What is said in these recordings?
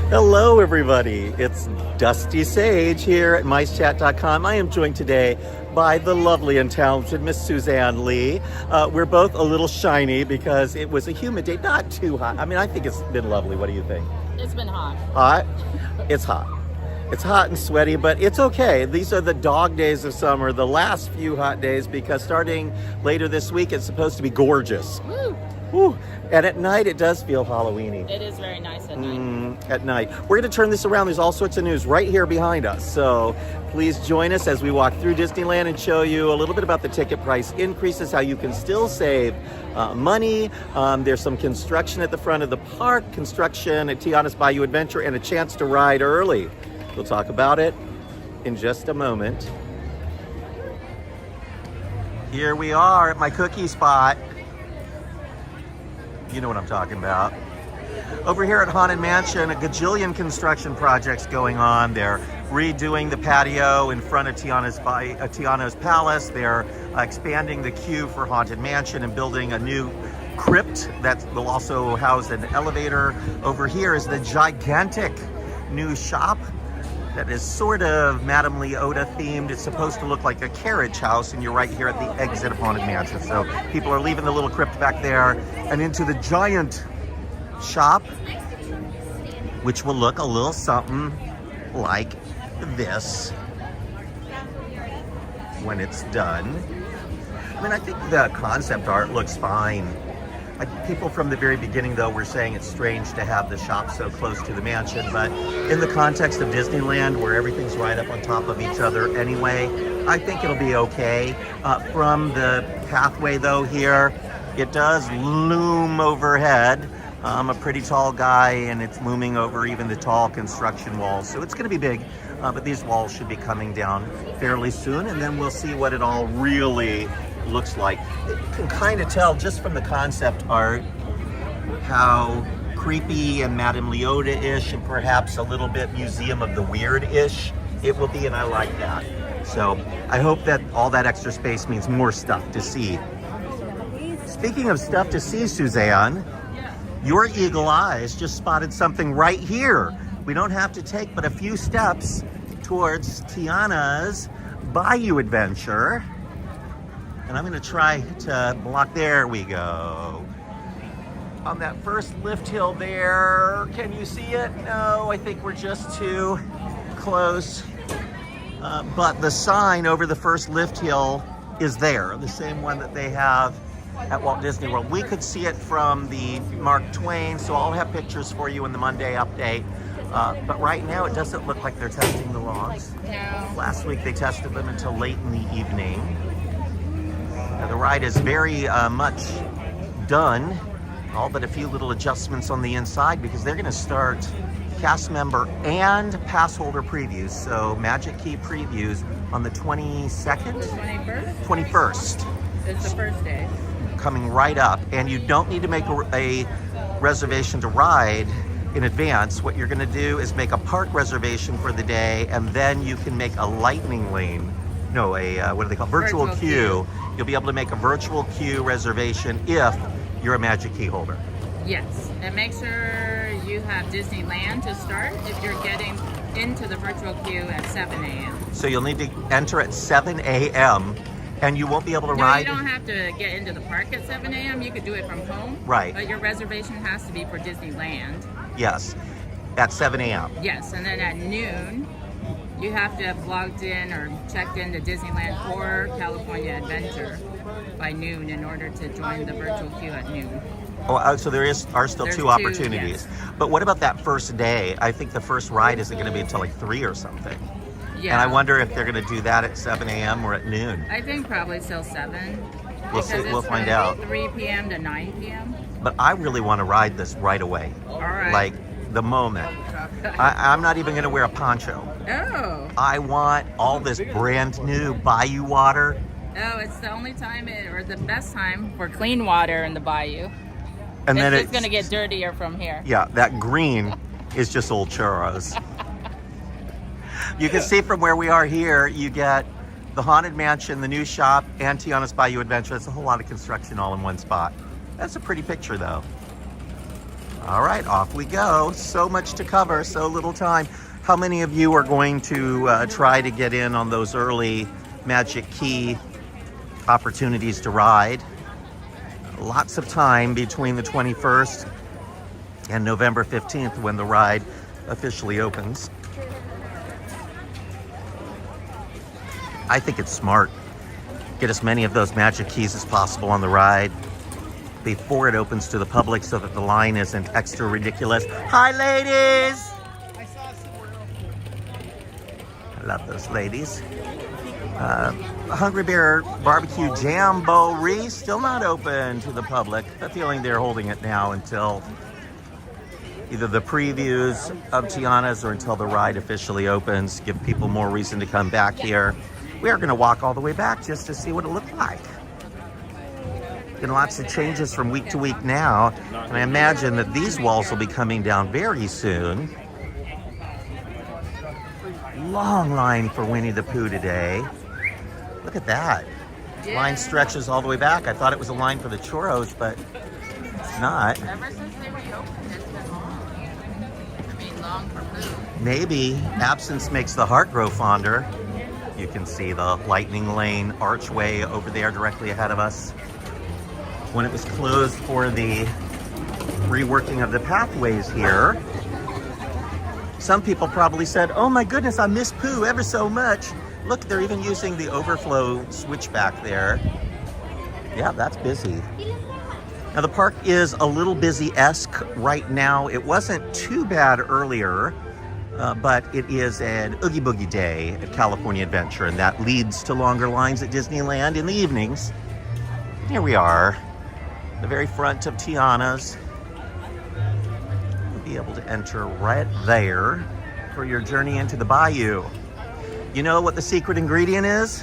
Hello, everybody. It's Dusty Sage here at MiceChat.com. I am joined today by the lovely and talented Miss Suzanne Lee. We're both a little shiny because it was a humid day, not too hot. I mean, I think it's been lovely. What do you think? It's been hot. Hot? It's hot. It's hot and sweaty, but it's okay. These are the dog days of summer, the last few hot days, because starting later this week, it's supposed to be gorgeous. Woo! Woo. And at night, it does feel Halloween-y. It is very nice at night. At night. We're going to turn this around. There's all sorts of news right here behind us. So please join us as we walk through Disneyland and show you a little bit about the ticket price increases, how you can still save money. There's some construction at the front of the park, construction at Tiana's Bayou Adventure, and a chance to ride early. We'll talk about it in just a moment. Here we are at my cookie spot. You know what I'm talking about. Over here at Haunted Mansion, a gajillion construction projects going on. They're redoing the patio in front of Tiana's Palace. They're expanding the queue for Haunted Mansion and building a new crypt that will also house an elevator. Over here is the gigantic new shop that is sort of Madame Leota themed. It's supposed to look like a carriage house, and you're right here at the exit of Haunted Mansion. So people are leaving the little crypt back there and into the giant shop, which will look a little something like this when it's done. I mean, I think the concept art looks fine. People from the very beginning, though, were saying it's strange to have the shop so close to the mansion, but in the context of Disneyland, where everything's right up on top of each other anyway, I think it'll be okay. From the pathway, though, here, it does loom overhead. I'm a pretty tall guy, and it's looming over even the tall construction walls, so it's going to be big, but these walls should be coming down fairly soon, and then we'll see what it all really looks like. You can kind of tell just from the concept art how creepy and Madame Leota-ish and perhaps a little bit Museum of the Weird-ish it will be, and I like that. So I hope that all that extra space means more stuff to see. Speaking of stuff to see, Suzanne, your eagle eyes just spotted something right here. We don't have to take but a few steps towards Tiana's Bayou Adventure. And I'm going to try to block. There we go. On that first lift hill there. Can you see it? No, I think we're just too close. But the sign over the first lift hill is there. The same one that they have at Walt Disney World. We could see it from the Mark Twain, so I'll have pictures for you in the Monday update. But right now it doesn't look like they're testing the logs. No. Last week they tested them until late in the evening. The ride is very much done, all but a few little adjustments on the inside, because they're going to start cast member and pass holder previews. So Magic Key previews on the 22nd? 21st? 21st. It's the first day. Coming right up. And you don't need to make a reservation to ride in advance. What you're going to do is make a park reservation for the day, and then you can make a lightning lane. No, what do they call it? Virtual queue. You'll be able to make a virtual queue reservation if you're a Magic Key holder. Yes, and make sure you have Disneyland to start if you're getting into the virtual queue at 7 a.m. So you'll need to enter at 7 a.m. and you won't be able to ride. No, you don't have to get into the park at 7 a.m. You could do it from home. Right. But your reservation has to be for Disneyland. Yes, at 7 a.m. Yes, and then at noon, you have to have logged in or checked into Disneyland or California Adventure by noon in order to join the virtual queue at noon. Oh, so are still There's two two, opportunities. yes. But what about that first day? I think the first ride isn't going to be until like 3 or something. Yeah. And I wonder if they're going to do that at 7 a.m. or at noon. I think probably still 7. We'll see. Because We'll it's find from out. 3 p.m. to 9 p.m. But I really want to ride this right away. All right. Like the moment. I'm not even going to wear a poncho. Oh. I want all this brand new Bayou water. Oh, it's the only time or the best time for clean water in the Bayou. And then it's going to get dirtier from here. Yeah, that green is just old churros. You can see from where we are here, you get the Haunted Mansion, the new shop, and Tiana's Bayou Adventure. That's a whole lot of construction all in one spot. That's a pretty picture, though. All right, off we go. So much to cover, so little time. How many of you are going to try to get in on those early Magic Key opportunities to ride? Lots of time between the 21st and November 15th when the ride officially opens. I think it's smart. Get as many of those Magic Keys as possible on the ride before it opens to the public so that the line isn't extra ridiculous. Hi, ladies! I love those ladies. Hungry Bear Barbecue Jamboree still not open to the public. I have a feeling they're holding it now until either the previews of Tiana's or until the ride officially opens. Give people more reason to come back here. We are going to walk all the way back just to see what it looked like. Been lots of changes from week to week now, and I imagine that these walls will be coming down very soon. Long line for Winnie the Pooh today. Look at that. Yeah. Line stretches all the way back. I thought it was a line for the churros, but it's not. Ever since they reopened, it's been long. I mean, long for Pooh. Maybe absence makes the heart grow fonder. You can see the lightning lane archway over there directly ahead of us. When it was closed for the reworking of the pathways here, some people probably said, oh my goodness, I miss Pooh ever so much. Look, they're even using the overflow switch back there. Yeah, that's busy. Now the park is a little busy-esque right now. It wasn't too bad earlier, but it is an Oogie Boogie Day at California Adventure, and that leads to longer lines at Disneyland in the evenings. Here we are, the very front of Tiana's. You'll be able to enter right there for your journey into the Bayou. You know what the secret ingredient is?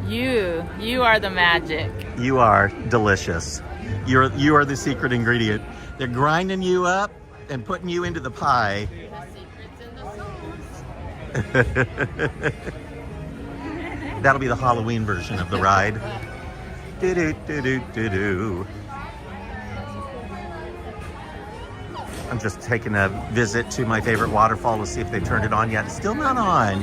You are the magic. You are delicious. You are the secret ingredient. They're grinding you up and putting you into the pie. The secret's in the sauce. That'll be the Halloween version of the ride. Do-do-do-do-do-do. I'm just taking a visit to my favorite waterfall to see if they turned it on yet. It's still not on.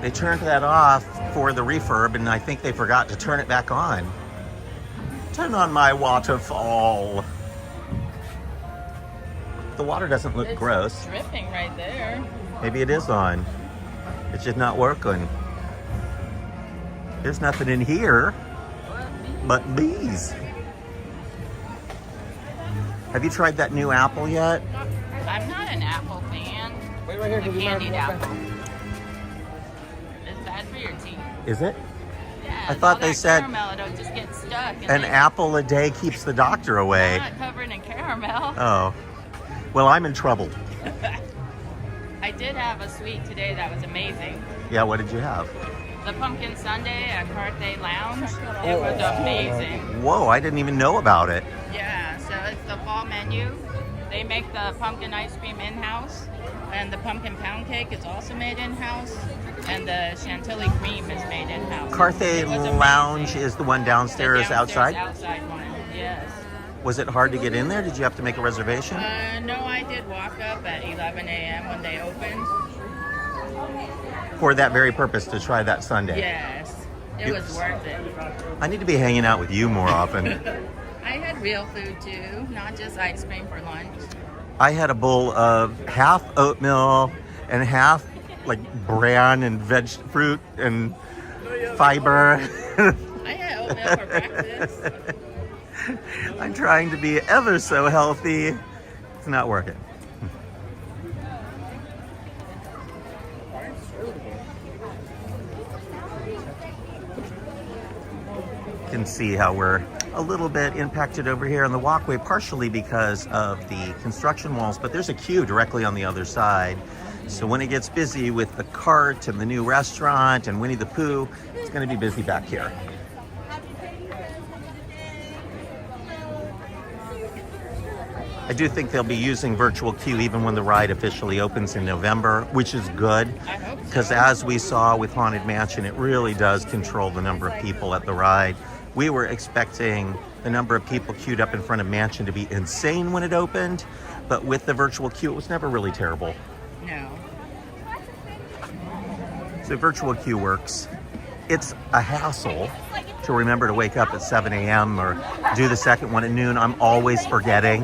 They turned that off for the refurb, and I think they forgot to turn it back on. Turn on my waterfall. The water doesn't look gross. It's dripping right there. Maybe it is on. It's just not working. There's nothing in here but bees. Have you tried that new apple yet? I'm not an apple fan. Wait right here. The candied apple. It's bad for your teeth. Is it? Yeah, I thought all they that said caramel, it'll just get stuck. And an then apple a day keeps the doctor away. it's not covered in caramel. Oh. Well, I'm in trouble. I did have a sweet today that was amazing. Yeah, what did you have? The pumpkin sundae at Carthay Lounge. It was amazing. Whoa, I didn't even know about it. Yeah, so it's the fall menu. They make the pumpkin ice cream in-house, and the pumpkin pound cake is also made in-house, and the chantilly cream is made in-house. Carthay It was amazing. Lounge is the one downstairs, outside? Outside one, yes. Was it hard to get in there? Did you have to make a reservation? No, I did walk up at 11 a.m. when they opened. For that very purpose, to try that sundae? Yes, it was worth it. I need to be hanging out with you more often. I had real food too, not just ice cream for lunch. I had a bowl of half oatmeal and half like bran and fruit and fiber. I had oatmeal for breakfast. I'm trying to be ever so healthy. It's not working. You can see how we're a little bit impacted over here on the walkway, partially because of the construction walls, but there's a queue directly on the other side. So when it gets busy with the cart and the new restaurant and Winnie the Pooh, it's going to be busy back here. I do think they'll be using virtual queue even when the ride officially opens in November, which is good, I hope so. because as we saw with Haunted Mansion, it really does control the number of people at the ride. We were expecting the number of people queued up in front of Mansion to be insane when it opened, but with the virtual queue, it was never really terrible. No. So virtual queue works. It's a hassle to remember to wake up at 7 a.m. or do the second one at noon. I'm always forgetting.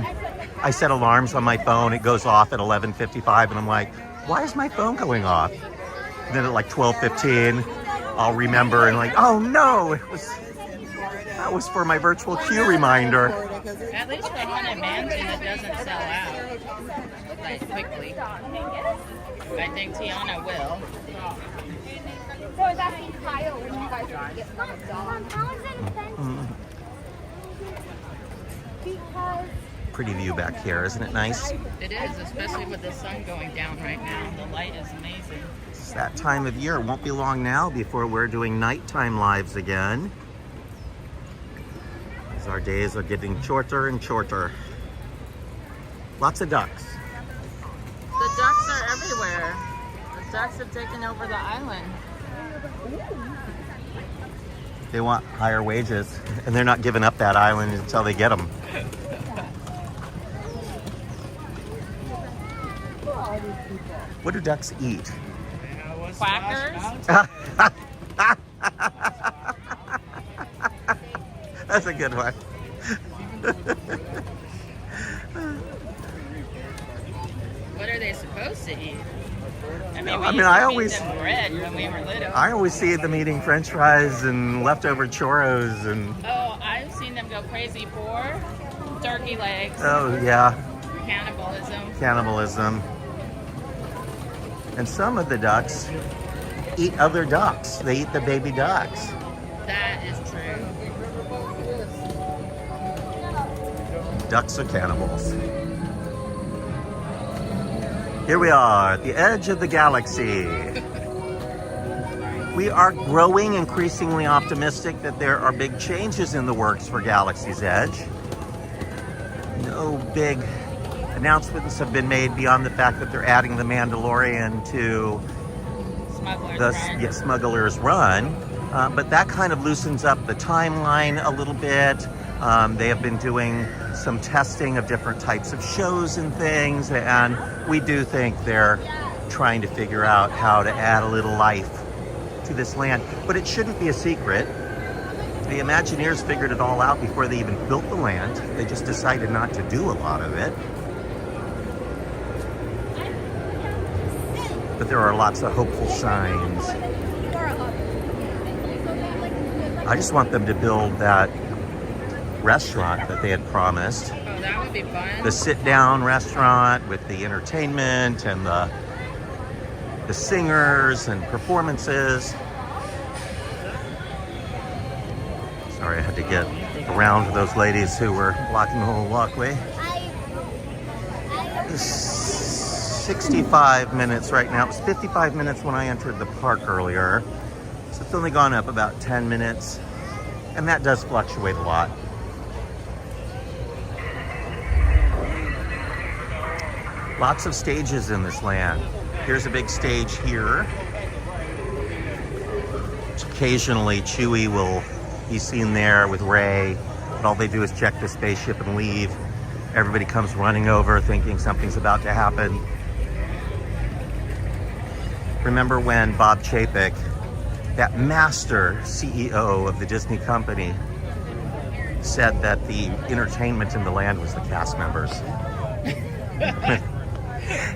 I set alarms on my phone. It goes off at 11:55, and I'm like, why is my phone going off? And then at like 12:15, I'll remember and like, oh no, that was for my virtual queue reminder. At least for Haunted Mansion, it doesn't sell out like quickly. I think Tiana will. So I was asking Kyle when you guys were get because Pretty view back here, isn't it nice? It is, especially with the sun going down right now. The light is amazing. It's that time of year. It won't be long now before we're doing nighttime lives again. As our days are getting shorter and shorter. Lots of ducks. The ducks are everywhere. The ducks have taken over the island. They want higher wages, and they're not giving up that island until they get them. What do ducks eat? Quackers? That's a good one. What are they supposed to eat? I mean, I we used to feed them bread when we were little. I always see them eating French fries and leftover churros and. Oh, I've seen them go crazy for turkey legs. Oh yeah. Cannibalism. And some of the ducks eat other ducks. They eat the baby ducks. That is true. Ducks are cannibals. Here we are at the edge of the galaxy. We are growing increasingly optimistic that there are big changes in the works for Galaxy's Edge. No big announcements have been made beyond the fact that they're adding the Mandalorian to Smuggler's Run. But that kind of loosens up the timeline a little bit. They have been doing some testing of different types of shows and things, and we do think they're trying to figure out how to add a little life to this land. But it shouldn't be a secret. The Imagineers figured it all out before they even built the land. They just decided not to do a lot of it. But there are lots of hopeful signs. I just want them to build that restaurant that they had promised. Oh, that would be fun. The sit-down restaurant with the entertainment and the singers and performances. Sorry, I had to get around those ladies who were blocking the whole walkway. 65 minutes right now. It was 55 minutes when I entered the park earlier. So it's only gone up about 10 minutes. And that does fluctuate a lot. Lots of stages in this land. Here's a big stage here. Occasionally Chewie will be seen there with Rey, but all they do is check the spaceship and leave. Everybody comes running over thinking something's about to happen. Remember when Bob Chapek, that master CEO of the Disney company, said that the entertainment in the land was the cast members.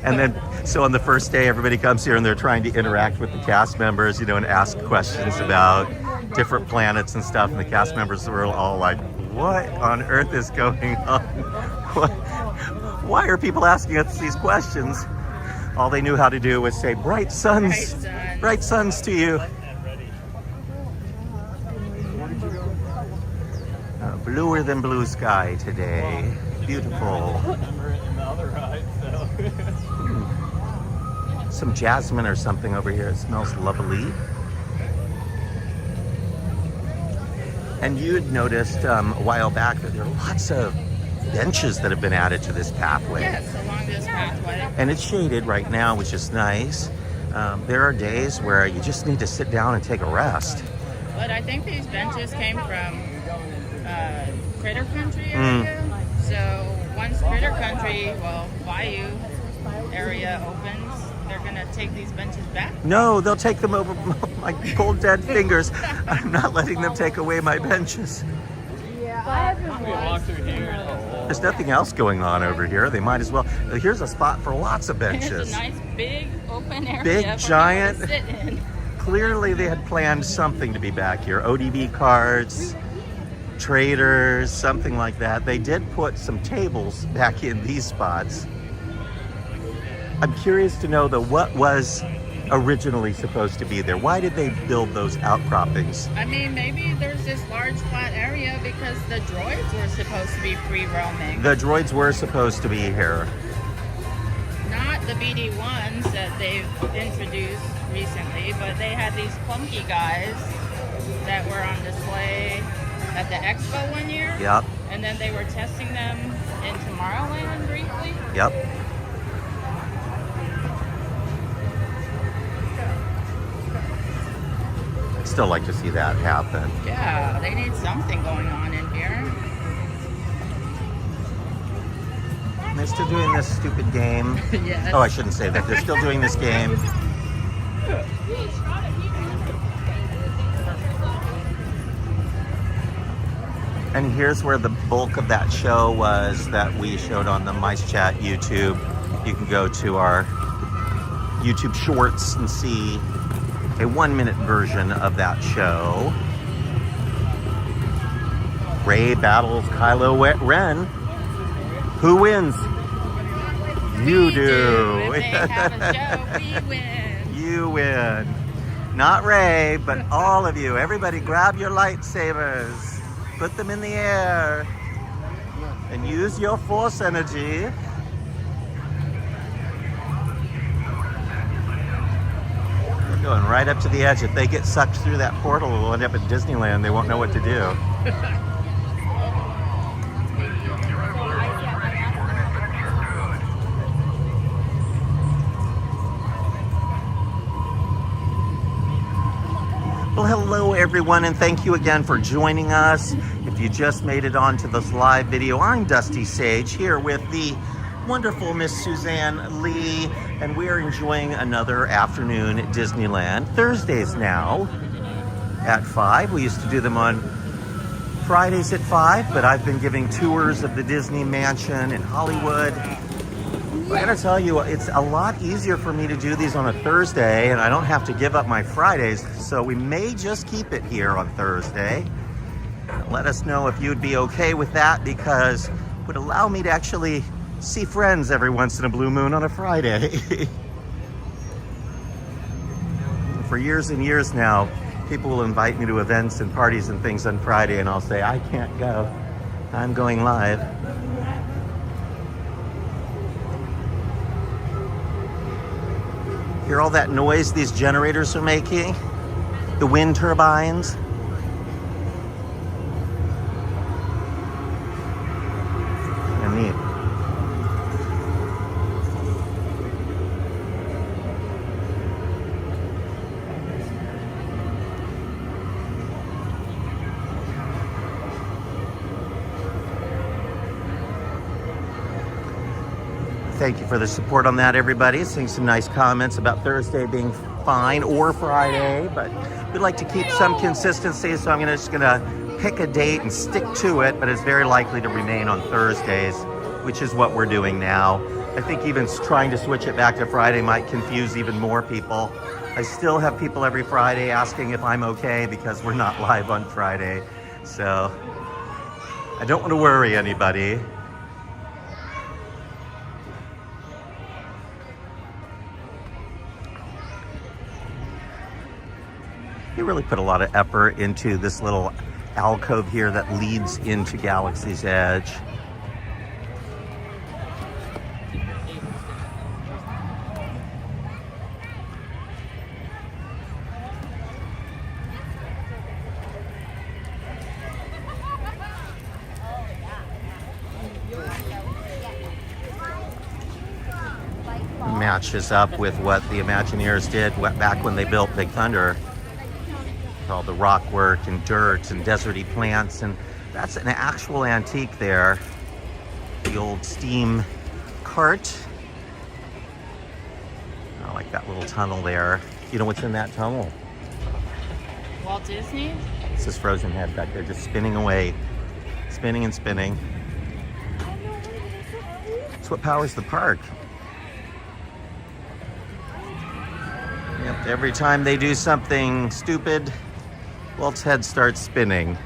And then, so on the first day, everybody comes here and they're trying to interact with the cast members, you know, and ask questions about different planets and stuff. And the cast members were all like, what on earth is going on? Why are people asking us these questions? All they knew how to do was say, bright suns to you. Bluer than blue sky today. Beautiful. Some jasmine or something over here. It smells lovely. And you had noticed a while back that there are lots of benches that have been added to this pathway. Yes, along this pathway. And it's shaded right now, which is nice. There are days where you just need to sit down and take a rest. But I think these benches came from Critter Country area. So once Critter Country, well, Bayou area opens, they're gonna take these benches back. No, they'll take them over my cold dead fingers. I'm not letting them take away my benches. There's nothing else going on over here. They might as well. Here's a spot for lots of benches. Here's a nice big open area. Big, for giant. people to sit in. Clearly they had planned something to be back here. ODB cards, traders, something like that. They did put some tables back in these spots. I'm curious to know though, what was originally supposed to be there? Why did they build those outcroppings? I mean, maybe there's this large flat area because the droids were supposed to be free roaming. The droids were supposed to be here. Not the BD-1s that they've introduced recently, but they had these clunky guys that were on display at the expo one year. Yep. And then they were testing them in Tomorrowland briefly. Yep. I'd still like to see that happen. Yeah, they need something going on in here. They're still doing this stupid game. Yes. Oh, I shouldn't say that. They're still doing this game. And here's where the bulk of that show was that we showed on the Mice Chat YouTube. You can go to our YouTube shorts and see a 1-minute version of that show. Rey battles Kylo Ren. Who wins? You do. If they have a show, we win. You win. Not Rey, but all of you. Everybody grab your lightsabers. Put them in the air. And use your force energy. They're going right up to the edge. If they get sucked through that portal, we'll end up at Disneyland. They won't know what to do. Well, hello everyone, and thank you again for joining us. If you just made it onto this live video, I'm Dusty Sage here with the wonderful Miss Suzanne Lee, and we're enjoying another afternoon at Disneyland. Thursdays now at 5. We used to do them on Fridays at 5, but I've been giving tours of the Disney Mansion in Hollywood. I gotta tell you, it's a lot easier for me to do these on a Thursday, and I don't have to give up my Fridays, so we may just keep it here on Thursday. Let us know if you'd be okay with that, because it would allow me to actually see friends every once in a blue moon on a Friday. For years and years now, people will invite me to events and parties and things on Friday, and I'll say, I can't go. I'm going live. Hear all that noise these generators are making? The wind turbines? And neat. Thank you for the support on that, everybody. Seeing some nice comments about Thursday being fine, or Friday, but we'd like to keep some consistency, so I'm just gonna pick a date and stick to it, but it's very likely to remain on Thursdays, which is what we're doing now. I think even trying to switch it back to Friday might confuse even more people. I still have people every Friday asking if I'm okay because we're not live on Friday, so I don't want to worry anybody. He really put a lot of effort into this little alcove here that leads into Galaxy's Edge. Matches up with what the Imagineers did back when they built Big Thunder. all the rock work and dirt and deserty plants, and that's an actual antique there. The old steam cart. I like that little tunnel there. You know what's in that tunnel? Walt Disney? It's this frozen head back there just spinning away. Spinning and spinning. It's what powers the park. Yep, every time they do something stupid, Walt's head starts spinning.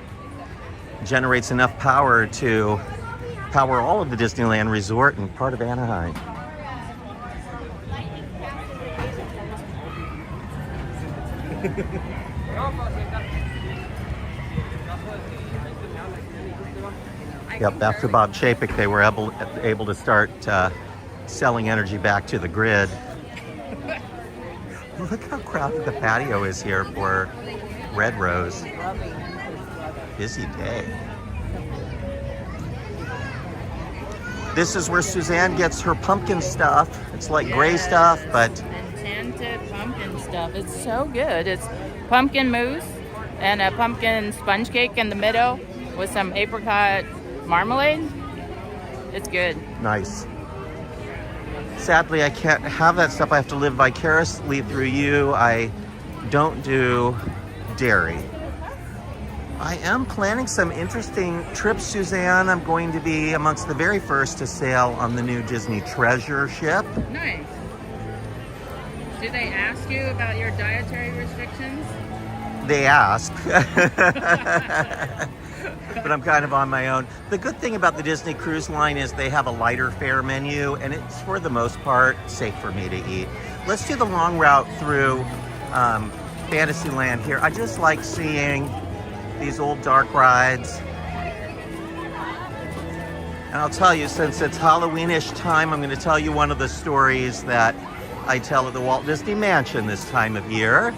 Generates enough power to power all of the Disneyland Resort and part of Anaheim. Yep, after Bob Chapek, they were able to start selling energy back to the grid. Look how crowded the patio is here for Red Rose. Busy day. This is where Suzanne gets her pumpkin stuff. It's like gray stuff, but enchanted pumpkin stuff. It's so good. It's pumpkin mousse and a pumpkin sponge cake in the middle with some apricot marmalade. It's good. Nice. Sadly, I can't have that stuff. I have to live vicariously through you. I don't do dairy. I am planning some interesting trips, Suzanne. I'm going to be amongst the very first to sail on the new Disney Treasure ship. Nice. Do they ask you about your dietary restrictions? They ask. But I'm kind of on my own. The good thing about the Disney Cruise Line is they have a lighter fare menu, and it's for the most part safe for me to eat. Let's do the long route through Fantasyland here. I just like seeing these old dark rides. And I'll tell you, since it's Halloweenish time, I'm going to tell you one of the stories that I tell at the Walt Disney Mansion this time of year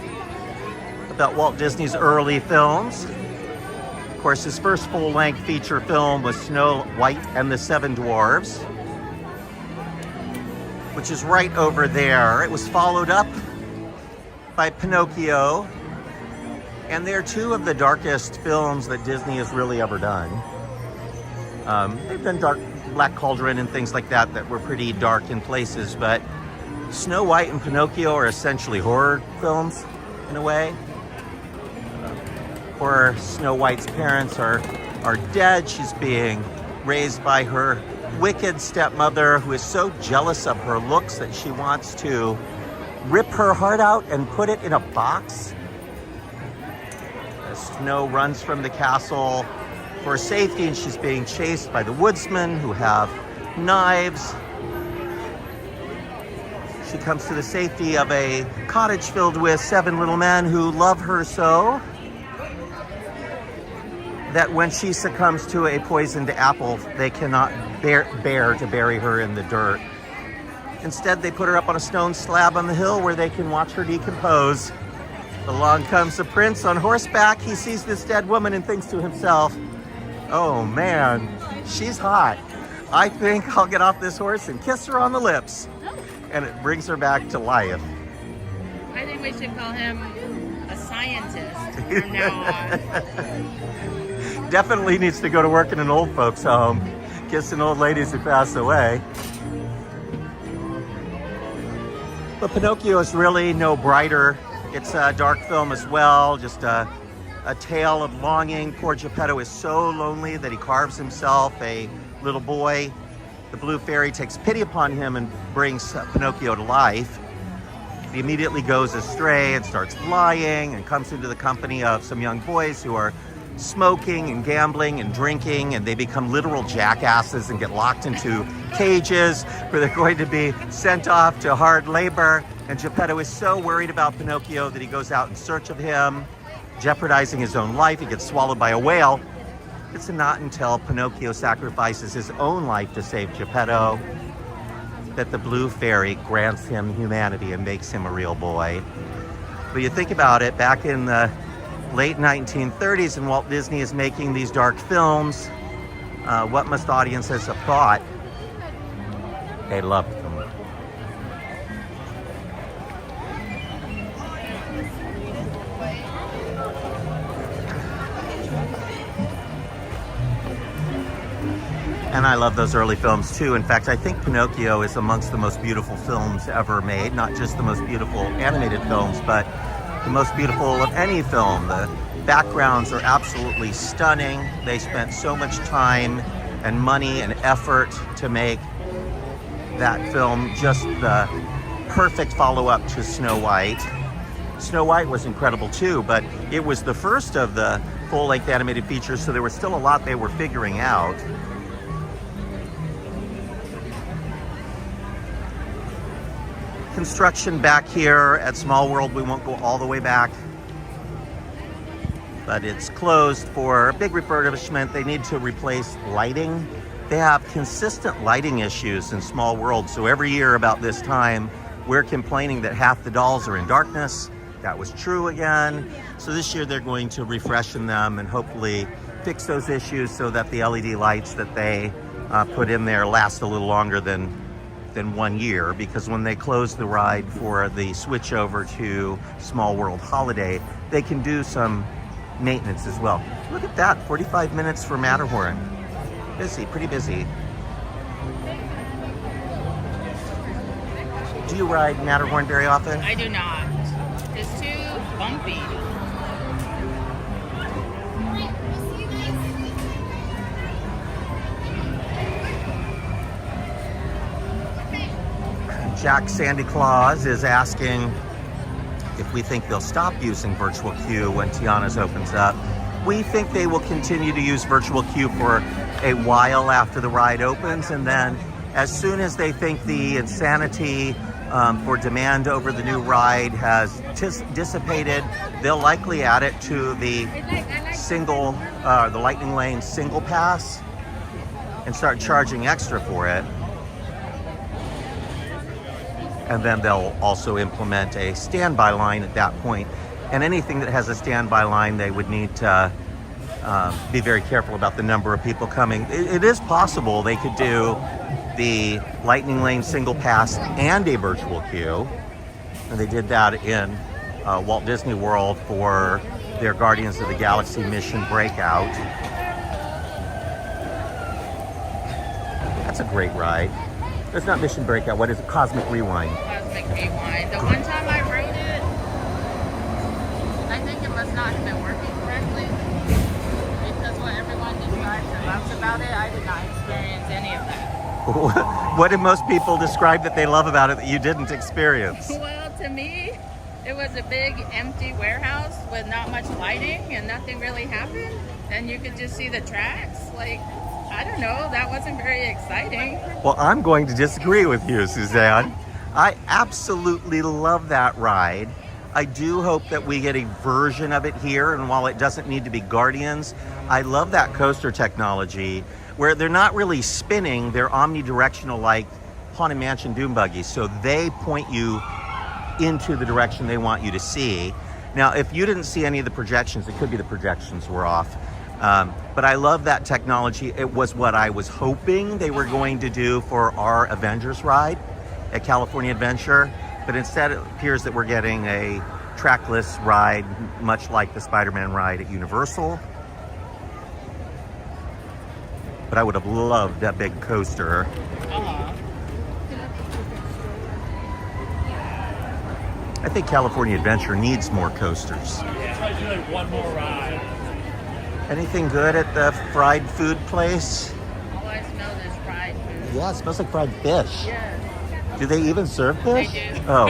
about Walt Disney's early films. Of course, his first full-length feature film was Snow White and the Seven Dwarfs, which is right over there. It was followed up by Pinocchio, and they're two of the darkest films that Disney has really ever done. They've done Black Cauldron and things like that that were pretty dark in places, but Snow White and Pinocchio are essentially horror films in a way. Or Snow White's parents are dead. She's being raised by her wicked stepmother, who is so jealous of her looks that she wants to rip her heart out and put it in a box. Snow runs from the castle for safety, and she's being chased by the woodsmen who have knives. She comes to the safety of a cottage filled with 7 little men who love her so that when she succumbs to a poisoned apple, they cannot bear to bury her in the dirt. Instead, they put her up on a stone slab on the hill where they can watch her decompose. Along comes the prince on horseback. He sees this dead woman and thinks to himself, oh man, she's hot. I think I'll get off this horse and kiss her on the lips. And it brings her back to life. I think we should call him a scientist from now on. Definitely needs to go to work in an old folks home, kissing old ladies who pass away. But Pinocchio is really no brighter. It's a dark film as well, just a tale of longing. Poor Geppetto is so lonely that he carves himself a little boy. The blue fairy takes pity upon him and brings Pinocchio to life. He immediately goes astray and starts lying and comes into the company of some young boys who are smoking and gambling and drinking, and they become literal jackasses and get locked into cages where they're going to be sent off to hard labor. And Geppetto is so worried about Pinocchio that he goes out in search of him, jeopardizing his own life. He gets swallowed by a whale. It's not until Pinocchio sacrifices his own life to save Geppetto that the blue fairy grants him humanity and makes him a real boy. But you think about it, back in the late 1930s, and Walt Disney is making these dark films, what must audiences have thought? They loved them. And I love those early films too. In fact, I think Pinocchio is amongst the most beautiful films ever made. Not just the most beautiful animated films, but the most beautiful of any film. The backgrounds are absolutely stunning. They spent so much time and money and effort to make that film just the perfect follow-up to Snow White. Snow White was incredible too, but it was the first of the full-length animated features, so there was still a lot they were figuring out. Construction back here at Small World. We won't go all the way back, but it's closed for a big refurbishment. They need to replace lighting. They have consistent lighting issues in Small World, so every year about this time we're complaining that half the dolls are in darkness. That was true again. So this year they're going to refreshen them and hopefully fix those issues so that the LED lights that they put in there last a little longer than 1 year, because when they close the ride for the switch over to Small World Holiday, they can do some maintenance as well. Look at that, 45 minutes for Matterhorn. Busy, pretty busy. Do you ride Matterhorn very often? I do not. It's too bumpy. Jack Sandy Claus is asking if we think they'll stop using virtual queue when Tiana's opens up. We think they will continue to use virtual queue for a while after the ride opens, and then as soon as they think the insanity for demand over the new ride has dissipated, they'll likely add it to the the Lightning Lane single pass and start charging extra for it. And then they'll also implement a standby line at that point. And anything that has a standby line, they would need to be very careful about the number of people coming. It is possible they could do the Lightning Lane single pass and a virtual queue. And they did that in Walt Disney World for their Guardians of the Galaxy Mission Breakout. That's a great ride. It's not Mission Breakout. What is it? Cosmic Rewind. Cosmic Rewind. The one time I rode it, I think it must not have been working correctly, because what everyone describes and loves about it, I did not experience any of that. What did most people describe that they love about it that you didn't experience? Well, to me, it was a big empty warehouse with not much lighting and nothing really happened. And you could just see the tracks. Like, I don't know, that wasn't very exciting. Well, I'm going to disagree with you, Suzanne. I absolutely love that ride. I do hope that we get a version of it here, and while it doesn't need to be Guardians, I love that coaster technology where they're not really spinning, they're omnidirectional like Haunted Mansion Doom Buggies, so they point you into the direction they want you to see. Now, if you didn't see any of the projections, it could be the projections were off. But I love that technology. It was what I was hoping they were going to do for our Avengers ride at California Adventure. But instead, it appears that we're getting a trackless ride, much like the Spider-Man ride at Universal. But I would have loved that big coaster. I think California Adventure needs more coasters. Yeah, try to do like one more ride. Anything good at the fried food place? All I smell is fried food. Yeah, it smells like fried fish. Yes. Do they even serve fish? They do. Oh.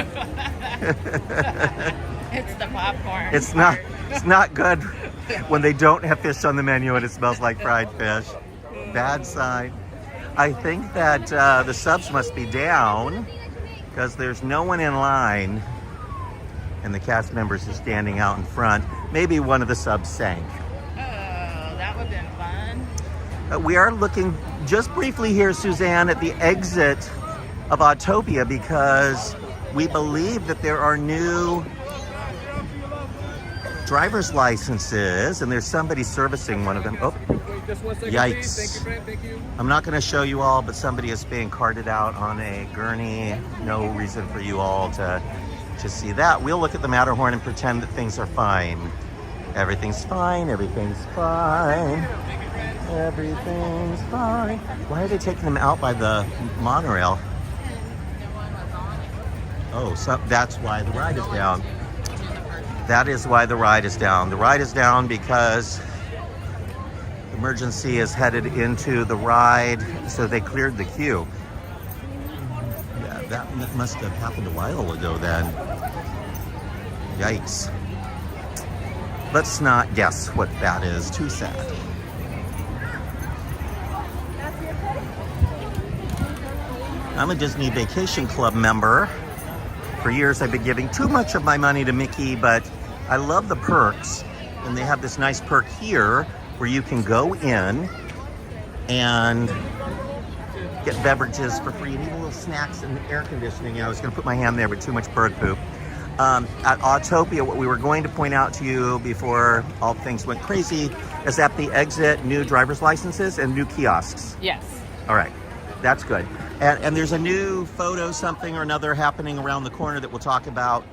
It's the popcorn. It's not good when they don't have fish on the menu and it smells like fried fish. Bad sign. I think that the subs must be down because there's no one in line and the cast members are standing out in front. Maybe one of the subs sank. That would have been fun. We are looking just briefly here, Suzanne, at the exit of Autopia because we believe that there are new driver's licenses and there's somebody servicing one of them. Oh, Just 1 second, yikes. please. Thank you, Brent. Thank you. I'm not going to show you all, but somebody is being carted out on a gurney. No reason for you all to see that. We'll look at the Matterhorn and pretend that things are fine. Everything's fine. Everything's fine. Everything's fine. Why are they taking them out by the monorail? Oh, so that's why the ride is down. That is why the ride is down. The ride is down because emergency is headed into the ride, so they cleared the queue. Yeah, that must have happened a while ago then. Yikes. Let's not guess what that is. Too sad. I'm a Disney Vacation Club member. For years I've been giving too much of my money to Mickey, but I love the perks. And they have this nice perk here where you can go in and get beverages for free and even little snacks and air conditioning. I was going to put my hand there, but too much bird poop. At Autopia, what we were going to point out to you before all things went crazy is at the exit, new driver's licenses and new kiosks. Yes. All right, that's good. And there's a new photo something or another happening around the corner that we'll talk about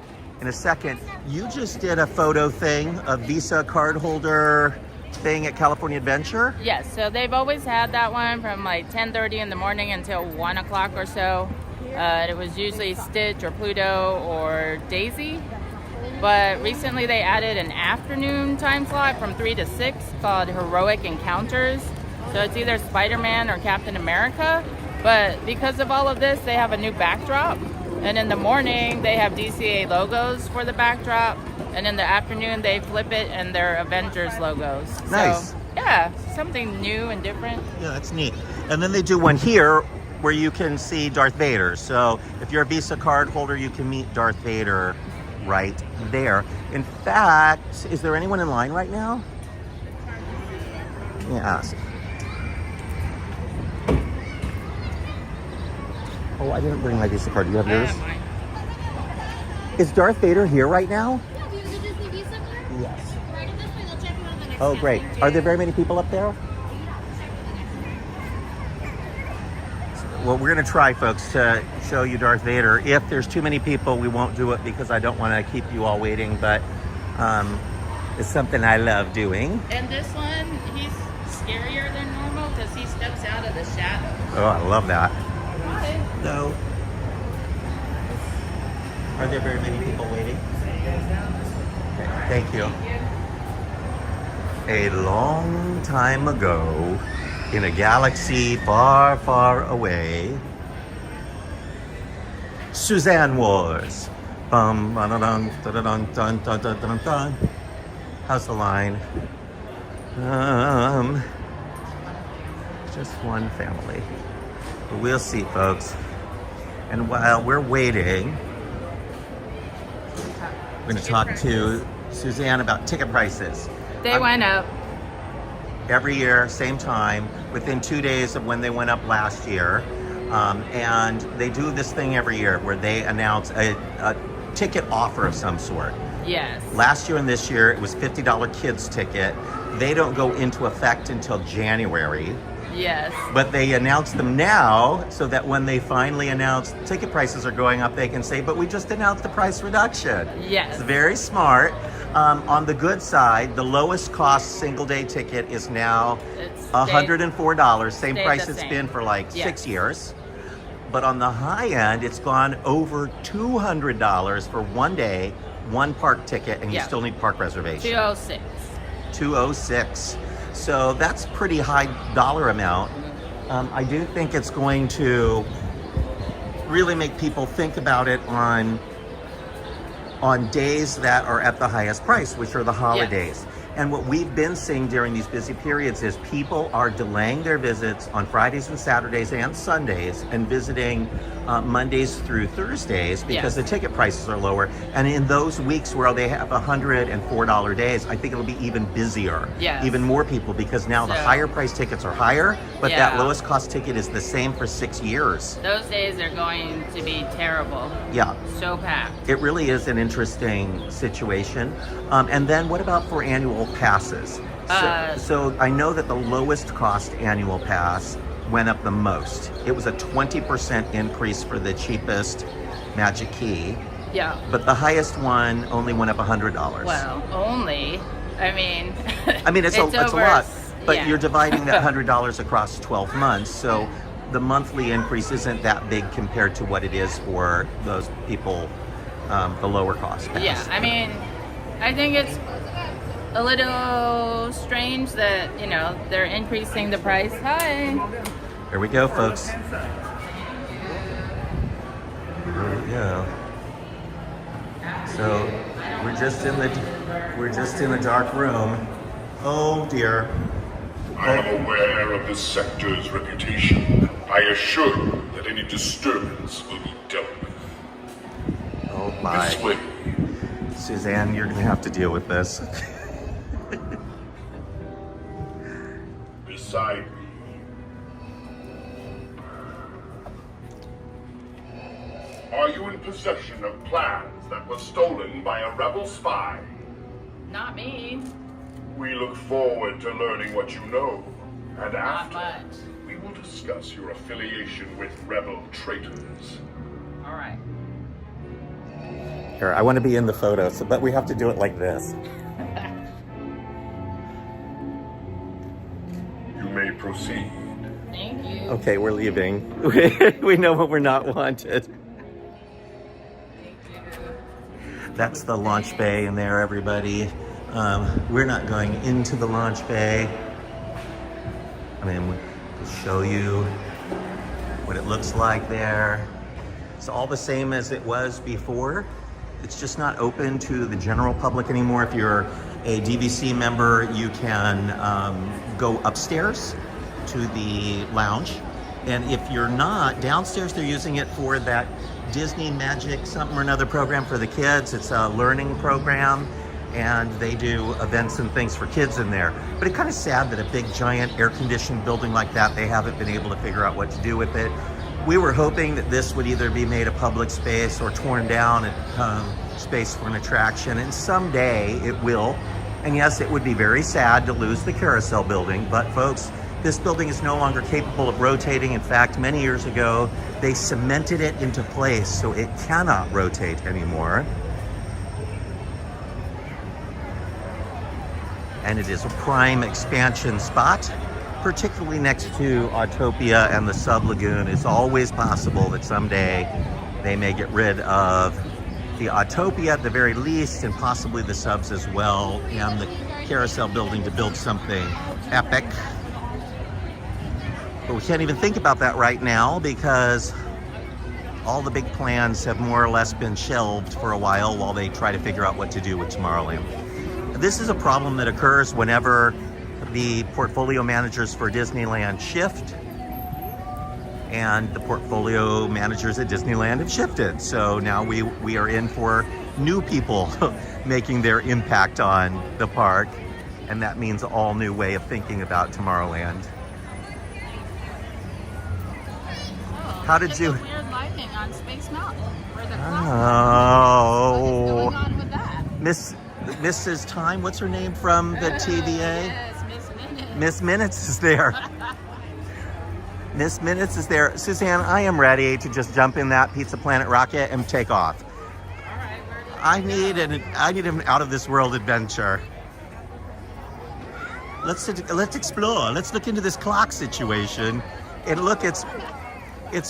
in a second. You just did a photo thing, a Visa card holder thing at California Adventure? Yes, so they've always had that one from like 10:30 in the morning until 1 o'clock or so. It was usually Stitch or Pluto or Daisy. But recently they added an afternoon time slot from 3 to 6 called Heroic Encounters. So it's either Spider-Man or Captain America. But because of all of this, they have a new backdrop. And in the morning, they have DCA logos for the backdrop. And in the afternoon, they flip it and they're Avengers logos. Nice. So, yeah, something new and different. Yeah, that's neat. And then they do one here where you can see Darth Vader. So if you're a Visa card holder, you can meet Darth Vader right there. In fact, is there anyone in line right now? Yes. Oh, I didn't bring my Visa card. Do you have yours? Mine. Is Darth Vader here right now? Yeah, do you have the Disney Visa card? Yes. Right in this way, they'll check you out on the next Oh, step. great. Are there very many people up there? Well, we're going to try, folks, to show you Darth Vader. If there's too many people, we won't do it because I don't want to keep you all waiting, but it's something I love doing. And this one, he's scarier than normal because he steps out of the shadow. Oh, I love that. Hi. So, are there very many people waiting? Okay, thank you. A long time ago, in a galaxy far, far away, Suzanne was. Bum, ba-da-dun, da-da-dun, dun, dun, dun, dun, dun. How's the line? Just one family. But we'll see, folks. And while we're waiting, we're going to talk to Suzanne about ticket prices. They went up. Every year, same time, within 2 days of when they went up last year. And they do this thing every year where they announce a ticket offer of some sort. Yes. Last year and this year, it was $50 kids ticket. They don't go into effect until January. Yes. But they announce them now so that when they finally announce ticket prices are going up, they can say, but we just announced the price reduction. Yes. It's very smart. On the good side, the lowest cost single day ticket is now It's $104, same stayed price the it's same. been for like Yes. 6 years. But on the high end, it's gone over $200 for 1 day, one park ticket, and you Yeah. still need park reservation. 206. 206. So that's pretty high dollar amount. I do think it's going to really make people think about it on days that are at the highest price, which are the holidays. And what we've been seeing during these busy periods is people are delaying their visits on Fridays and Saturdays and Sundays and visiting Mondays through Thursdays because the ticket prices are lower. And in those weeks where they have $104 days, I think it'll be even busier. Yes. Even more people because now the So- higher price tickets are higher, but that Yeah. lowest cost ticket is the same for 6 years. Those days are going to be terrible. Yeah. So packed. It really is an interesting situation. And then what about for annual passes? So I know that the lowest cost annual pass went up the most. It was a 20% increase for the cheapest Magic Key, Yeah. but the highest one only went up $100. Well, only. I mean, I mean, it's a over lot. But Yeah. you're dividing that $100 across 12 months, so the monthly increase isn't that big compared to what it is for those people, the lower cost pass. Yeah, I mean, I think it's a little strange that, you know, they're increasing the price. Hi. Here we go, folks. Here we go. So we're just in the dark room. Oh dear. I am aware of this sector's reputation. I assure you that any disturbance will be dealt with. Oh This my. way. Suzanne, you're gonna have to deal with this. Beside me. Are you in possession of plans that were stolen by a rebel spy? Not me. We look forward to learning what you know. And Not after, much. we will discuss your affiliation with rebel traitors. All right. Here, I want to be in the photo, but we have to do it like this. You may proceed. Thank you. Okay, we're leaving. We know when we're not wanted. That's the launch bay in there, everybody. We're not going into the launch bay. I mean, we'll show you what it looks like there. It's all the same as it was before. It's just not open to the general public anymore. If you're a DVC member, you can go upstairs to the lounge. And if you're not, downstairs they're using it for that Disney Magic something or another program for the kids. It's a learning program, and they do events and things for kids in there. But it's kind of sad that a big giant air-conditioned building like that, they haven't been able to figure out what to do with it. We were hoping that this would either be made a public space or torn down and space for an attraction, and someday it will. And yes, it would be very sad to lose the carousel building, but folks, this building is no longer capable of rotating. In fact, many years ago, they cemented it into place so it cannot rotate anymore. And it is a prime expansion spot, particularly next to Autopia and the Sub Lagoon. It's always possible that someday they may get rid of the Autopia at the very least, and possibly the subs as well, and the carousel building to build something epic. But we can't even think about that right now because all the big plans have more or less been shelved for a while they try to figure out what to do with Tomorrowland. This is a problem that occurs whenever the portfolio managers for Disneyland shift, and the portfolio managers at Disneyland have shifted. So now we are in for new people making their impact on the park, and that means an all new way of thinking about Tomorrowland. How did you? Weird lighting on Space Mountain. Where the Oh, What's going on with that? Mrs. Time, what's her name from the TVA? Yes, Miss Minutes. Miss Minutes is there. Miss Minutes is there. Suzanne, I am ready to just jump in that Pizza Planet rocket and take off. All right, where do I need an out of this world adventure. Let's explore. Let's look into this clock situation. And look, it's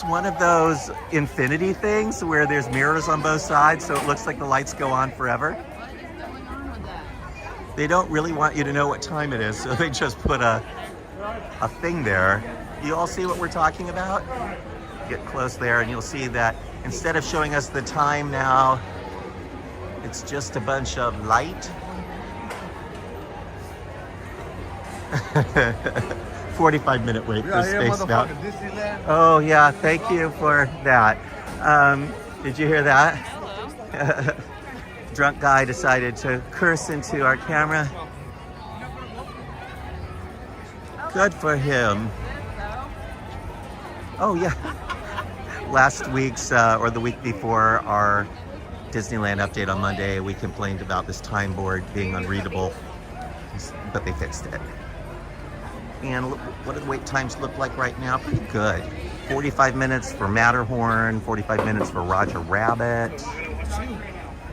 one of those infinity things where there's mirrors on both sides, so it looks like the lights go on forever. What is going on with that? They don't really want you to know what time it is, so they just put a thing there. You all see what we're talking about? Get close there and you'll see that instead of showing us the time now, it's just a bunch of light. 45-minute wait for Space Mountain. Disneyland. Oh yeah, thank you for that. Did you hear that? Hello. Drunk guy decided to curse into our camera. Good for him. Oh yeah. Last week's or the week before our Disneyland update on Monday, we complained about this time board being unreadable, but they fixed it. And what do the wait times look like right now? Pretty good. 45 minutes for Matterhorn, 45 minutes for Roger Rabbit,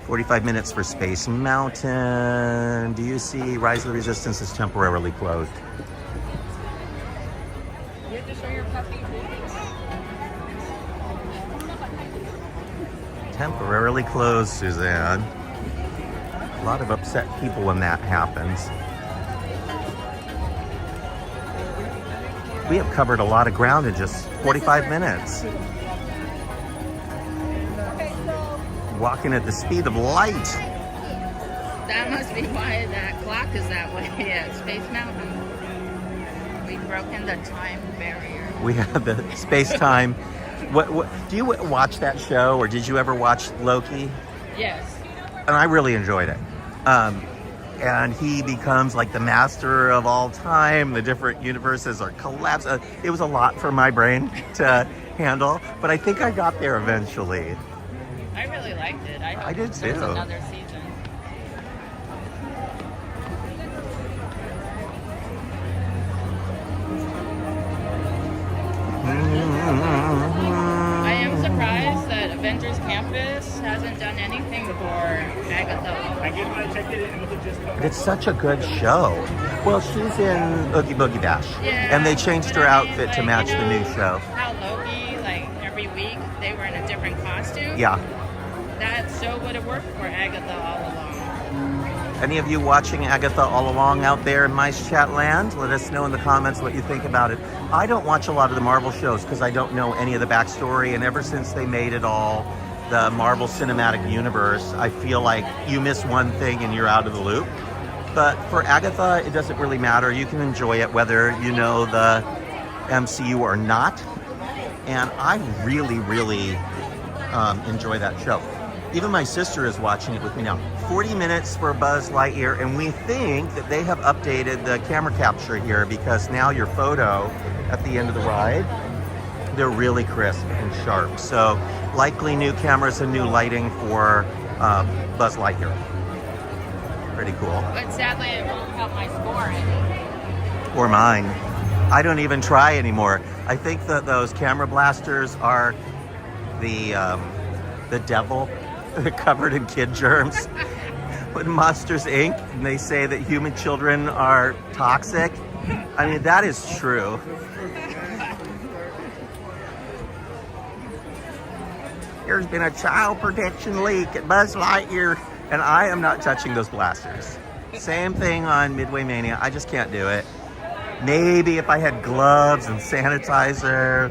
45 minutes for Space Mountain. Do you see Rise of the Resistance is temporarily closed? have to show your puppy. Temporarily closed, Suzanne. A lot of upset people when that happens. We have covered a lot of ground in just 45 minutes. Walking at the speed of light. That must be why that clock is that way at Space Mountain. We've broken the time barrier. We have the space-time. What do you watch that show, or did you ever watch Loki? Yes. And I really enjoyed it. And he becomes like the master of all time. The different universes are collapsed. It was a lot for my brain to handle, but I think I got there eventually. I really liked it. I did there's too. another season. I am surprised that Avengers Campus hasn't done anything for Agatha. I get my ticket and it just It's such a good show. Well, she's in Oogie Boogie Bash, and they changed but her I mean, outfit to like, match you the new know show. How Loki, like every week, they were in a different costume. Yeah. That so would have worked for Agatha all along. Any of you watching Agatha all along out there in Mice Chat Land? Let us know in the comments what you think about it. I don't watch a lot of the Marvel shows because I don't know any of the backstory, and ever since they made it all the Marvel Cinematic Universe, I feel like you miss one thing and you're out of the loop. But for Agatha, it doesn't really matter. You can enjoy it whether you know the MCU or not. And I really, really enjoy that show. Even my sister is watching it with me now. 40 minutes for Buzz Lightyear, and we think that they have updated the camera capture here because now your photo at the end of the ride, they're really crisp and sharp. So likely new cameras and new lighting for Buzz Lightyear. Pretty cool. But sadly, it won't help my score any. Or mine. I don't even try anymore. I think that those camera blasters are the devil covered in kid germs. When Monsters Inc., and they say that human children are toxic. I mean, that is true. There's been a child protection leak at Buzz Lightyear, and I am not touching those blasters. Same thing on Midway Mania. I just can't do it. Maybe if I had gloves and sanitizer.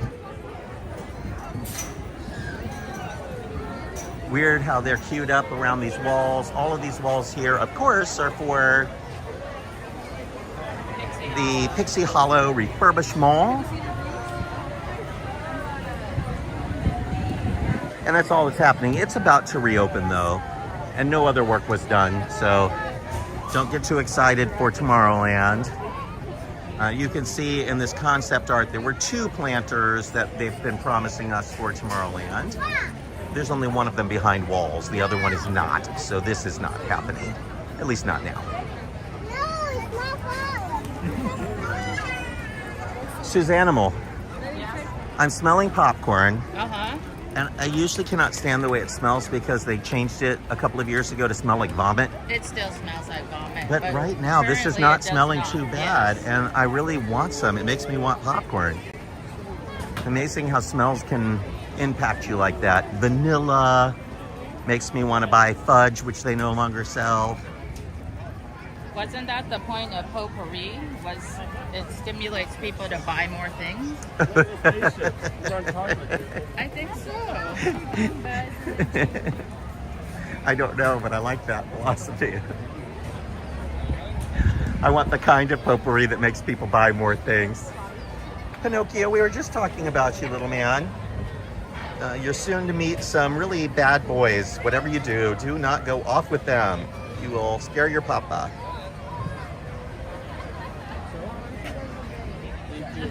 Weird how they're queued up around these walls. All of these walls here, of course, are for the Pixie Hollow refurbishment. And that's all that's happening. It's about to reopen though, and no other work was done, so don't get too excited for Tomorrowland. You can see in this concept art there were 2 planters that they've been promising us for Tomorrowland. There's only one of them behind walls. The other one is not. So this is not happening. At least not now. No, it's not fun. Suzanimal. I'm smelling popcorn. Uh-huh. And I usually cannot stand the way it smells because they changed it a couple of years ago to smell like vomit. It still smells like vomit. But right now, this is currently not it does smelling not. too bad. Yes. And I really want some. It makes me want popcorn. Amazing how smells can impact you like that. Vanilla makes me want to buy fudge, which they no longer sell. Wasn't that the point of potpourri? Was it stimulates people to buy more things? I think so. I don't know, but I like that philosophy. I want the kind of potpourri that makes people buy more things. Pinocchio, we were just talking about you, little man. You're soon to meet some really bad boys. Whatever you do, do not go off with them. You will scare your papa. Yes,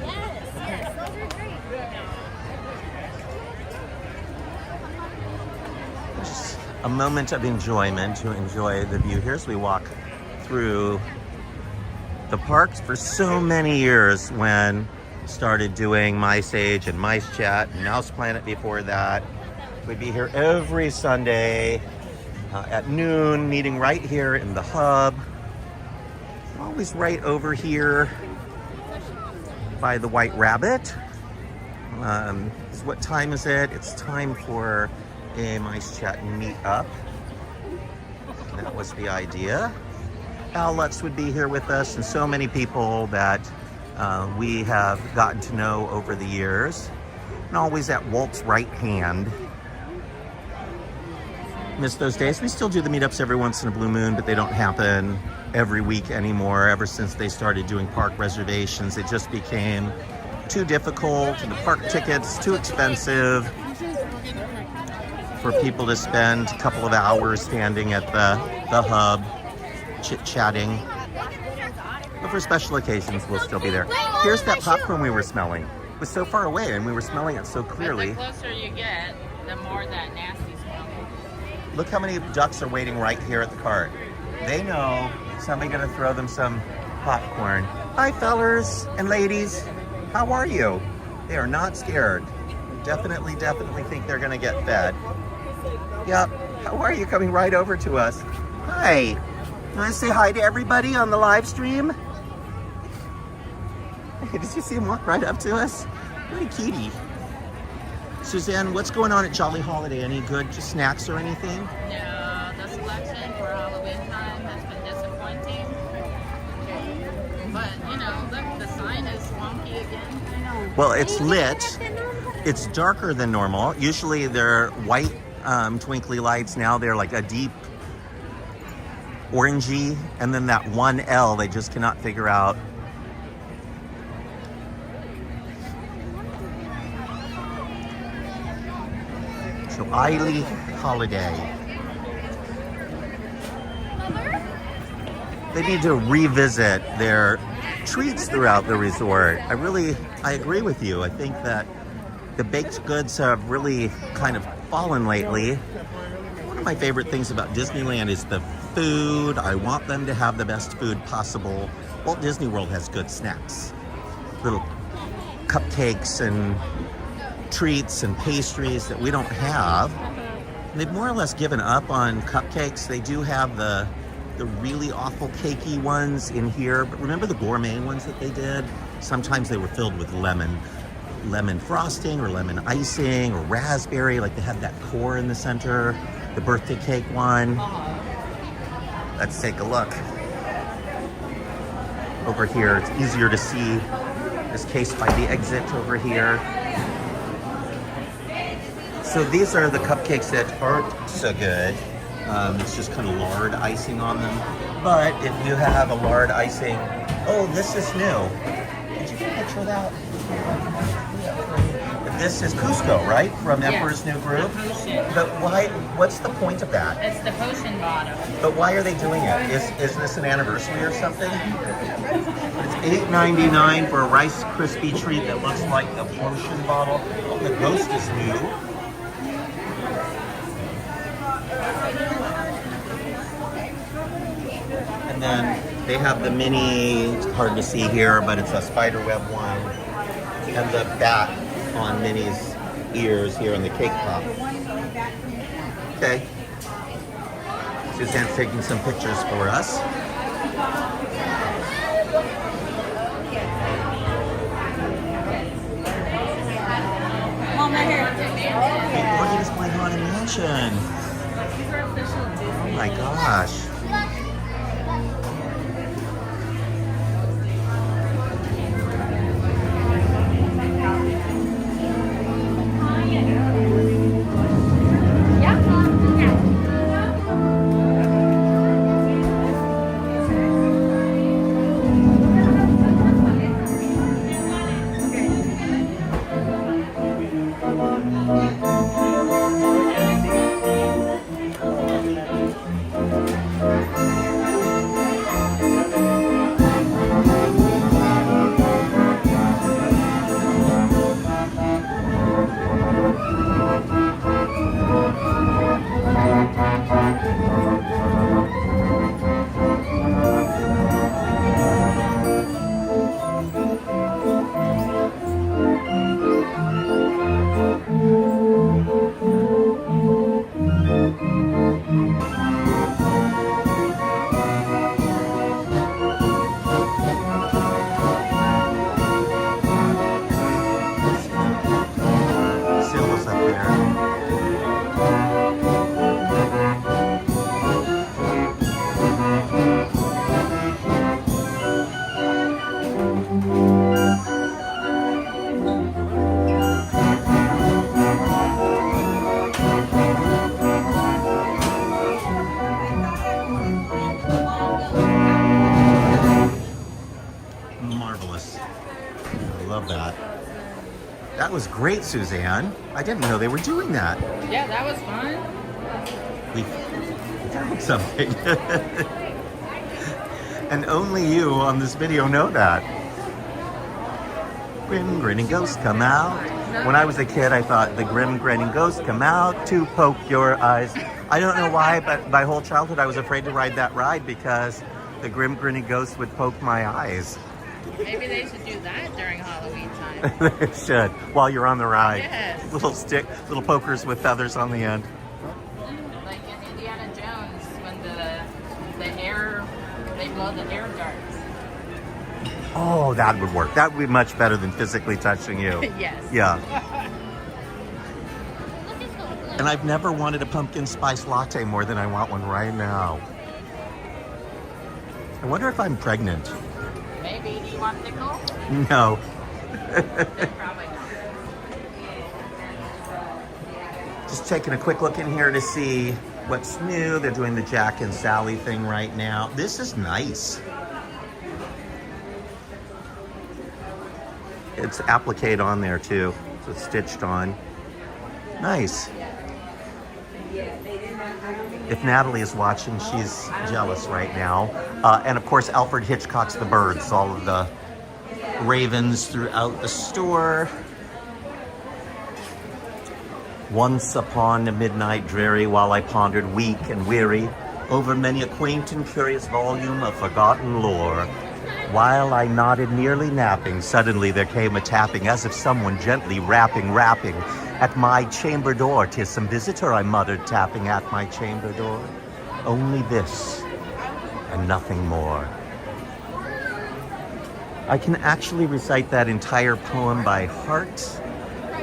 those are great. Just a moment of enjoyment to enjoy the view here as we walk through the parks for so many years when started doing Mice Age and Mice Chat and Mouse Planet before that. We'd be here every Sunday at noon, meeting right here in the hub. Always right over here by the White Rabbit. What time is it? It's time for a Mice Chat meetup. That was the idea. Al Lutz would be here with us, and so many people that we have gotten to know over the years. And always at Walt's right hand. Miss those days. We still do the meetups every once in a blue moon, but they don't happen every week anymore. Ever since they started doing park reservations, it just became too difficult, and the park tickets too expensive for people to spend a couple of hours standing at the hub chit-chatting. But for special occasions, we'll still be there. Here's that popcorn we were smelling. It was so far away, and we were smelling it so clearly. But the closer you get, the more that nasty smell. Look how many ducks are waiting right here at the cart. They know somebody's gonna throw them some popcorn. Hi, fellers and ladies. How are you? They are not scared. Definitely think they're gonna get fed. Yep. How are you? Coming right over to us. Hi. You want to say hi to everybody on the live stream? Did you see him walk right up to us? Very cutie. Suzanne, what's going on at Jolly Holiday? Any good snacks or anything? No, the selection for Halloween time has been disappointing. But, you know, look, the sign is wonky again. Well, it's lit. It's darker than normal. Usually they're white twinkly lights. Now they're like a deep orangey, and then that one L they just cannot figure out. So Jolly Holiday. They need to revisit their treats throughout the resort. I agree with you. I think that the baked goods have really kind of fallen lately. One of my favorite things about Disneyland is the food. I want them to have the best food possible. Walt Disney World has good snacks. Little cupcakes and treats and pastries that we don't have. And they've more or less given up on cupcakes. They do have the really awful cakey ones in here, but remember the gourmet ones that they did? Sometimes they were filled with lemon frosting or lemon icing or raspberry, like they had that core in the center, the birthday cake one. Let's take a look. Over here, it's easier to see this case by the exit over here. So these are the cupcakes that aren't so good. It's just kind of lard icing on them. But if you have a lard icing, oh, this is new. Did you get a picture of that? This is Cusco, right? From Emperor's New Groove? But why, what's the point of that? It's the potion bottom. But why are they doing it? Is this an anniversary or something? It's $8.99 for a Rice Krispie treat that looks like a potion bottle. Oh, the ghost is new. And then they have the mini, it's hard to see here, but it's a spiderweb one. And the bat on Minnie's ears here on the cake pop. Okay. Suzanne's taking some pictures for us. Look at this going on in Mansion. Oh my gosh. I love that. That was great, Suzanne. I didn't know they were doing that. Yeah, that was fun. We found something. And only you on this video know that. Grim grinning ghosts come out. When I was a kid, I thought the grim grinning ghosts come out to poke your eyes. I don't know why, but my whole childhood I was afraid to ride that ride because the grim grinning ghosts would poke my eyes. Maybe they should do that during Halloween time. They should, while you're on the ride. Yes. Little pokers with feathers on the end. Like in Indiana Jones, when they blow the air darts. Oh, that would work. That would be much better than physically touching you. Yes. Yeah. And I've never wanted a pumpkin spice latte more than I want one right now. I wonder if I'm pregnant. Maybe. Do you want pickle? No. Then probably not. Just taking a quick look in here to see what's new. They're doing the Jack and Sally thing right now. This is nice. It's appliqued on there too, so it's stitched on. Nice. If Natalie is watching, she's jealous right now. And of course, Alfred Hitchcock's The Birds, all of the ravens throughout the store. Once upon a midnight dreary, while I pondered weak and weary over many a quaint and curious volume of forgotten lore, while I nodded nearly napping, suddenly there came a tapping as if someone gently rapping at my chamber door. 'Tis some visitor, I muttered, tapping at my chamber door. Only this and nothing more. I can actually recite that entire poem by heart.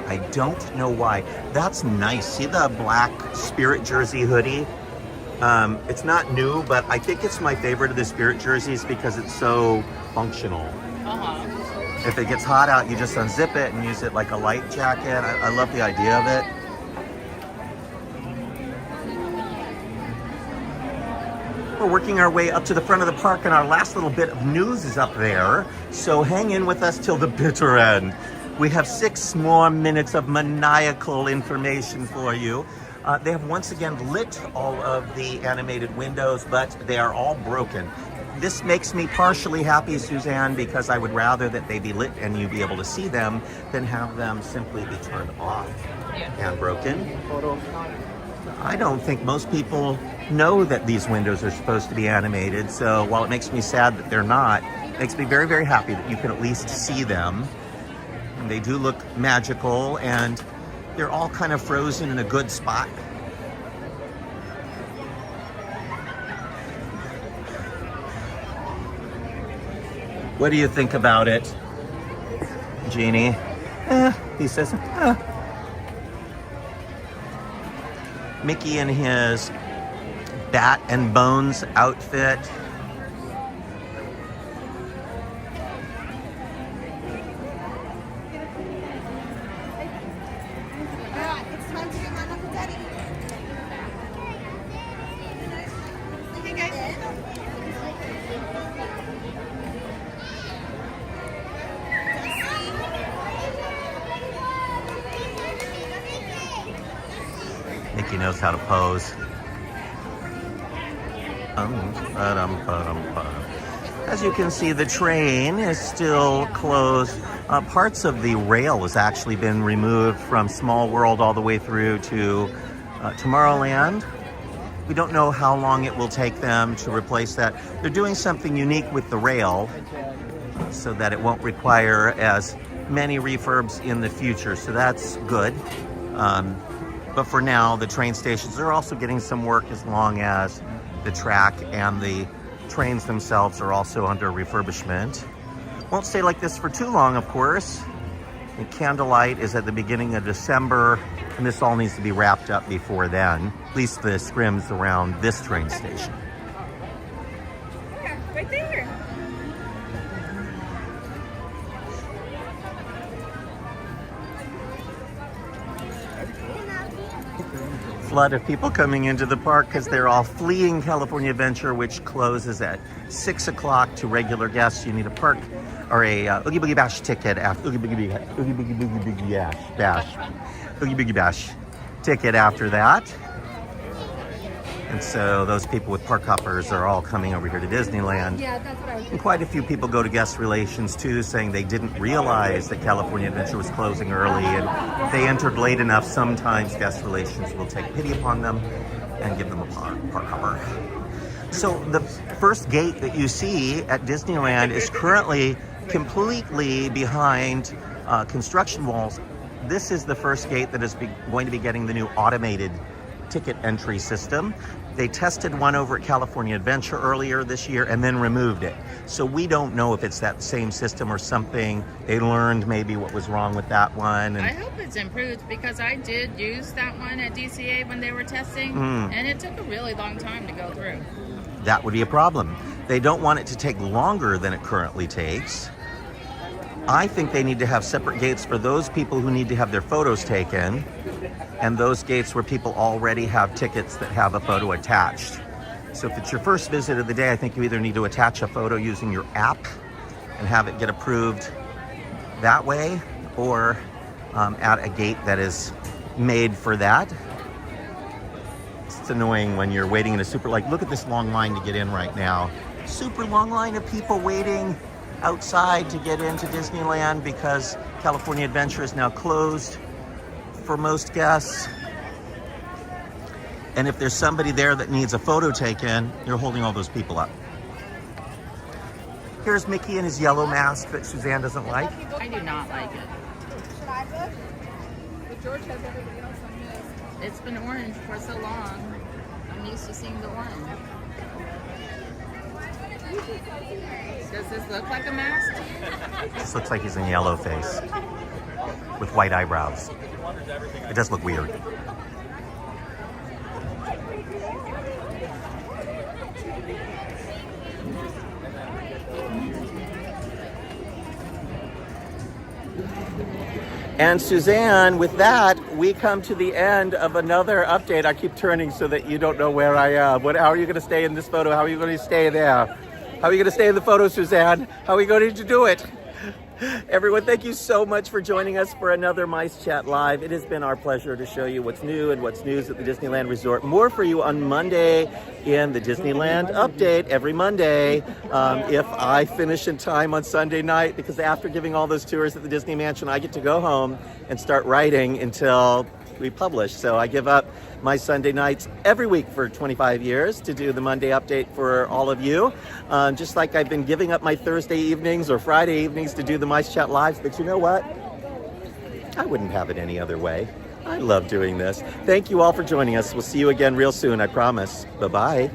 I don't know why. That's nice. See the black Spirit jersey hoodie? It's not new, but I think it's my favorite of the Spirit jerseys because it's so functional. If it gets hot out, you just unzip it and use it like a light jacket. I love the idea of it. We're working our way up to the front of the park and our last little bit of news is up there. So hang in with us till the bitter end. We have 6 more minutes of maniacal information for you. They have once again lit all of the animated windows, but they are all broken. This makes me partially happy, Suzanne, because I would rather that they be lit and you be able to see them than have them simply be turned off and broken. I don't think most people know that these windows are supposed to be animated, so while it makes me sad that they're not, it makes me very, very happy that you can at least see them. And they do look magical, and they're all kind of frozen in a good spot. What do you think about it, Jeannie? He says, Mickey in his Bat and Bones outfit. It's time to get my Uncle Daddy. Hey guys. Mickey knows how to pose. As you can see, the train is still closed. Parts of the rail has actually been removed from Small World all the way through to Tomorrowland. We don't know how long it will take them to replace that. They're doing something unique with the rail so that it won't require as many refurbs in the future, so that's good. But for now, the train stations are also getting some work as long as the track and the trains themselves are also under refurbishment. Won't stay like this for too long, of course. The candlelight is at the beginning of December, and this all needs to be wrapped up before then. At least the scrims around this train station. Yeah, right there. flood of people coming into the park because they're all fleeing California Adventure, which closes at 6 o'clock to regular guests. You need a park or a Oogie Boogie Bash ticket after Oogie Boogie Bash ticket after that. And so those people with park hoppers are all coming over here to Disneyland. Yeah, that's what I was And quite a few people go to guest relations too, saying they didn't realize that California Adventure was closing early, and if they entered late enough, sometimes guest relations will take pity upon them and give them a park hopper. So the first gate that you see at Disneyland is currently completely behind construction walls. This is the first gate that is going to be getting the new automated ticket entry system. They tested one over at California Adventure earlier this year and then removed it. So we don't know if it's that same system or something. They learned maybe what was wrong with that one. I And hope it's improved because I did use that one at DCA when they were testing, and it took a really long time to go through. that would be a problem. They don't want it to take longer than it currently takes. I think they need to have separate gates for those people who need to have their photos taken, and those gates where people already have tickets that have a photo attached. So if it's your first visit of the day, I think you either need to attach a photo using your app and have it get approved that way, or at a gate that is made for that. It's annoying when you're waiting in a super, like, look at this long line to get in right now. Super long line of people waiting outside to get into Disneyland because California Adventure is now closed for most guests. And if there's somebody there that needs a photo taken, you're holding all those people up. Here's Mickey in his yellow mask that Suzanne doesn't like. I do not like it. Should I look? But George has everybody else on his. It's been orange for so long. I'm used to seeing the orange. Does this look like a mask? This looks like he's in yellow face with white eyebrows. It does look weird. And Suzanne, with that, we come to the end of another update. I keep turning so that you don't know where I am. How are you going to stay in this photo? How are you going to stay there? How are you going to stay in the photo, Suzanne? How are we going to do it? Everyone, thank you so much for joining us for another Mice Chat Live. It has been our pleasure to show you what's new and what's news at the Disneyland Resort. More for you on Monday in the Disneyland Update every Monday. If I finish in time on Sunday night, because after giving all those tours at the Disney Mansion, I get to go home and start writing until we publish. So I give up my Sunday nights every week for 25 years to do the Monday update for all of you. Just like I've been giving up my Thursday evenings or Friday evenings to do the Mice Chat Lives. But you know what? I wouldn't have it any other way. I love doing this. Thank you all for joining us. We'll see you again real soon, I promise. Bye-bye.